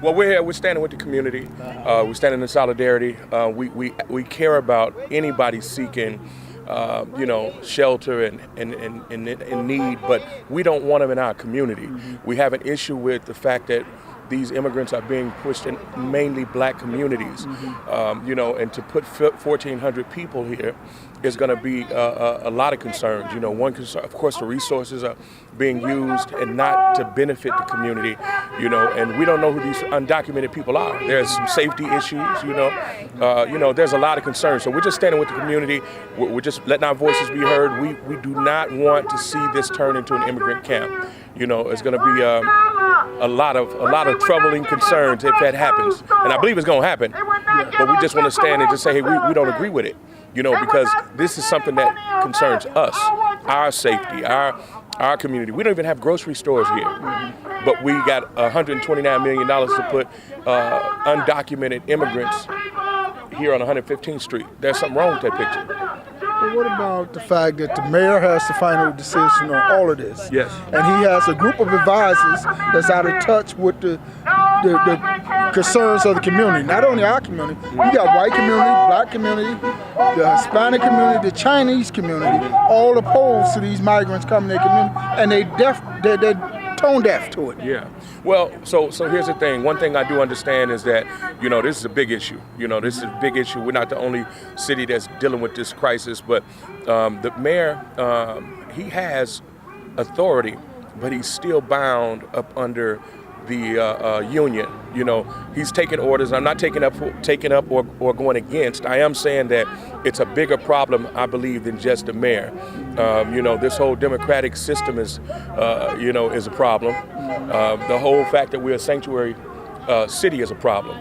Well, we're here. We're standing with the community. We're standing in solidarity. We care about anybody seeking, shelter and in need, but we don't want them in our community. We have an issue with the fact that these immigrants are being pushed in mainly black communities, and to put 1,400 people here is going to be a lot of concerns. One concern, of course, the resources are being used and not to benefit the community, and we don't know who these undocumented people are. There's some safety issues, there's a lot of concerns. So we're just standing with the community. We're just letting our voices be heard. We do not want to see this turn into an immigrant camp. It's going to be a lot of troubling concerns if that happens, and I believe it's going to happen. But we just want to stand and just say, hey, we don't agree with it, because this is something that concerns us, our safety, our community. We don't even have grocery stores here, but we got $129 million to put undocumented immigrants here on 115th Street. There's something wrong with that picture. But what about the fact that the mayor has the final decision on all of this? Yes. And he has a group of advisors that's out of touch with the concerns of the community. Not only our community, we got white community, black community, the Hispanic community, the Chinese community, all opposed to these migrants coming to their community, and they're tone deaf to it. Yeah. Well, so here's the thing. One thing I do understand is that, this is a big issue. This is a big issue. We're not the only city that's dealing with this crisis, but the mayor, he has authority, but he's still bound up under the union. He's taking orders. I'm not taking up or going against. I am saying that it's a bigger problem, I believe, than just the mayor. This whole democratic system is a problem. The whole fact that we're a sanctuary city is a problem.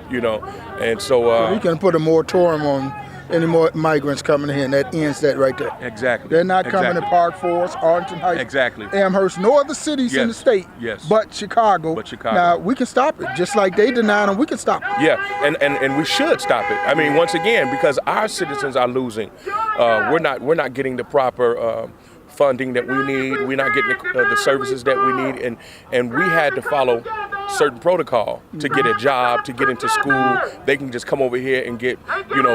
And so we can put a moratorium on any more migrants coming here, and that ends that right there. Exactly. They're not coming to Park Forest, Arlington Heights, exactly, Amherst, no other cities in the state, but Chicago. Now we can stop it, just like they denied them. We can stop it. Yeah, and we should stop it. I mean, once again, because our citizens are losing. We're not getting the proper funding that we need. We're not getting the services that we need, and we had to follow certain protocol to get a job, to get into school. They can just come over here and get,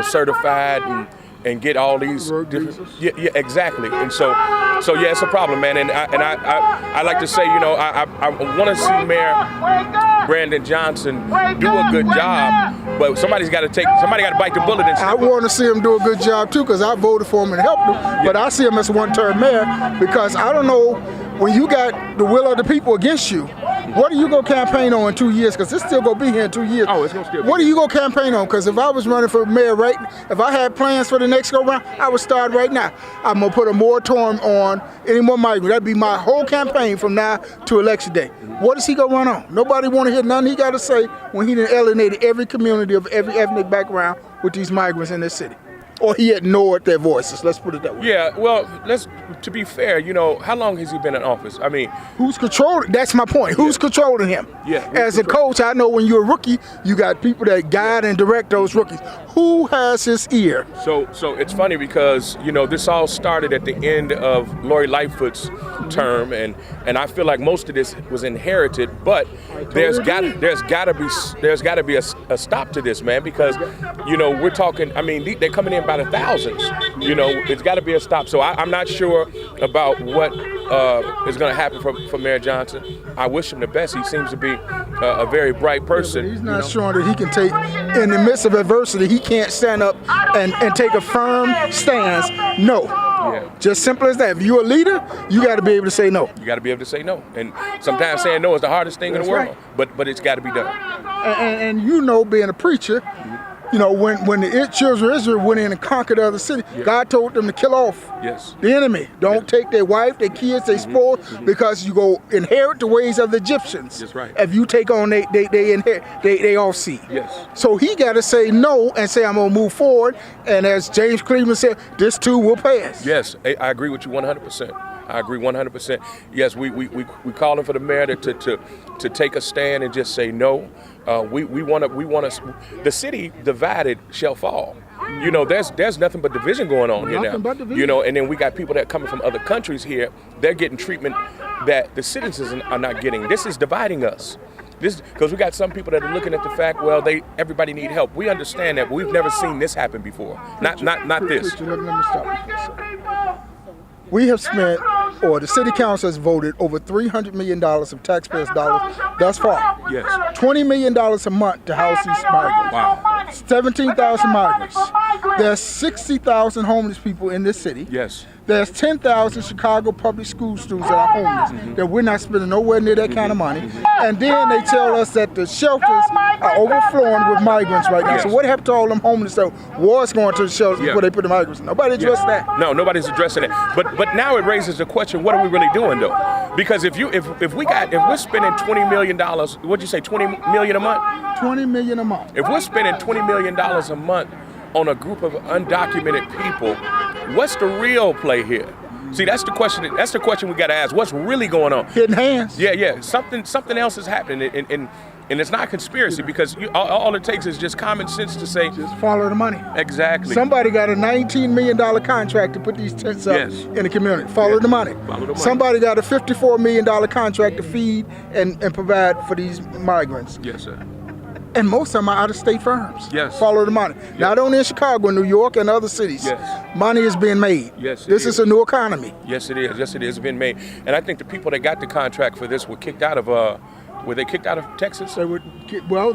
certified and get all these different. Yeah, exactly. And so yeah, it's a problem, man. And I like to say, I want to see Mayor Brandon Johnson do a good job, but somebody got to bite the bullet. And I want to see him do a good job too, because I voted for him and helped him. But I see him as a one-term mayor because I don't know, when you got the will of the people against you, what are you going to campaign on in 2 years? Because it's still going to be here in 2 years. Oh, it's going to still be. What are you going to campaign on? Because if I was running for mayor if I had plans for the next go-round, I would start right now. I'm going to put a moratorium on any more migrants. That'd be my whole campaign from now to election day. What is he going to run on? Nobody want to hear nothing he got to say when he done alienated every community of every ethnic background with these migrants in this city. Or he ignored their voices. Let's put it that way. Yeah, well, to be fair, how long has he been in office? I mean, who's controlling? That's my point. Who's controlling him? Yeah. As a coach, I know when you're a rookie, you got people that guide and direct those rookies. Who has his ear? So it's funny because this all started at the end of Lori Lightfoot's term, and I feel like most of this was inherited, but there's got to be a stop to this, man, because we're talking. I mean, they're coming in by the thousands. It's got to be a stop. So I'm not sure about what is going to happen for Mayor Johnson. I wish him the best. He seems to be a very bright person. He's not showing that he can take, in the midst of adversity, he can't stand up and take a firm stance. No. Yeah. Just simple as that. If you're a leader, you got to be able to say no. You got to be able to say no. And sometimes saying no is the hardest thing in the world. Right. But it's got to be done. And being a preacher, when the children of Israel went in and conquered the other city, God told them to kill off the enemy. Don't take their wife, their kids, their spoil, because you go inherit the ways of the Egyptians. That's right. If you take on they all see. Yes. So he got to say no and say, I'm going to move forward. And as James Cleveland said, this too will pass. Yes, I agree with you 100%. I agree 100%. Yes, we calling for the mayor to take a stand and just say no. We want to. The city divided shall fall. There's nothing but division going on here now. And then we got people that coming from other countries here. They're getting treatment that the citizens are not getting. This is dividing us. This because we got some people that are looking at the fact, well, everybody need help. We understand that, but we've never seen this happen before. Not this. Preacher, let me stop you for a second. We have spent, or the city council has voted, over $300 million of taxpayers' dollars thus far. Yes. $20 million a month to house these migrants. Wow. 17,000 migrants. There's 60,000 homeless people in this city. Yes. There's 10,000 Chicago public school students that are homeless, that we're not spending nowhere near that kind of money. And then they tell us that the shelters are overflowing with migrants right now. Yes. So what happened to all them homeless that was going to the shelters before they put the migrants? Nobody addressed that. No, nobody's addressing it. But now it raises the question: what are we really doing though? Because if we're spending $20 million, what'd you say, $20 million a month? $20 million a month. If we're spending $20 million a month on a group of undocumented people, what's the real play here? See, that's the question. That's the question we got to ask. What's really going on? Hidden hands. Yeah. Something else is happening, and it's not conspiracy because all it takes is just common sense to say, just follow the money. Exactly. Somebody got a $19 million contract to put these tents up in the community. Follow the money. Follow the money. Somebody got a $54 million contract to feed and provide for these migrants. Yes, sir. And most of them are out-of-state firms. Yes. Follow the money. Yes. Not only in Chicago, New York, and other cities. Yes. Money is being made. Yes, this is a new economy. Yes, it is. Yes, it is. It's been made. And I think the people that got the contract for this were kicked out of, were they kicked out of Texas? They were double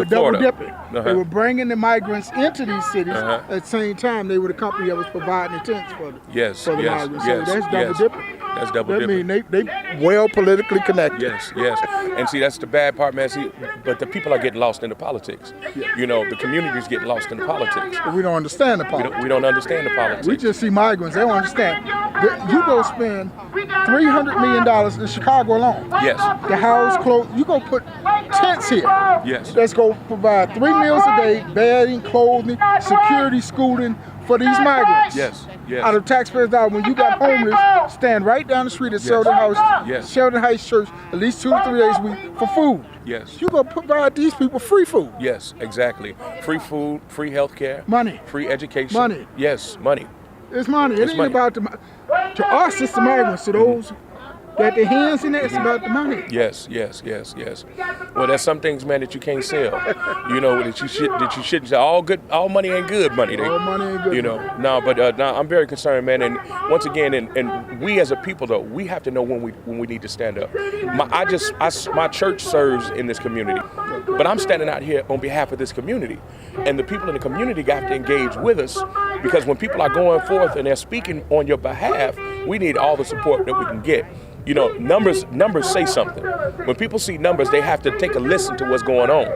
Florida? dipping. Uh-huh. They were bringing the migrants into these cities. Uh-huh. At the same time, they were the company that was providing the tents for the migrants. So that's double dipping. That's double dipping. That means they well politically connected. Yes. And see, that's the bad part, man. See, but the people are getting lost in the politics. Yeah. You know, the community's getting lost in the politics. But we don't understand the politics. We don't understand the politics. We just see migrants. They don't understand. You go spend $300 million in Chicago alone. Yes. The house clothes. You go put tents here. Yes. Let's go provide 3 meals a day, bedding, clothing, security, schooling for these migrants. Yes. Out of taxpayers' dollars. When you got homeless, stand right down the street at Sheldon House, Sheldon Heights Church, at least 2 to 3 days a week for food. Yes. You go provide these people free food. Yes, exactly. Free food, free health care. Money. Free education. Money. Yes, money. It's money. It It's ain't money. about to us, it's the migrants. To those that their hands in it, it's about the money. Yes. Well, there's some things, man, that you can't sell. You know, that you shouldn't sell. All money ain't good money. All money ain't good. You know, I'm very concerned, man. And once again, and we as a people, though, we have to know when we need to stand up. My church serves in this community, but I'm standing out here on behalf of this community, and the people in the community got to engage with us because when people are going forth and they're speaking on your behalf, we need all the support that we can get. You know, numbers say something. When people see numbers, they have to take a listen to what's going on.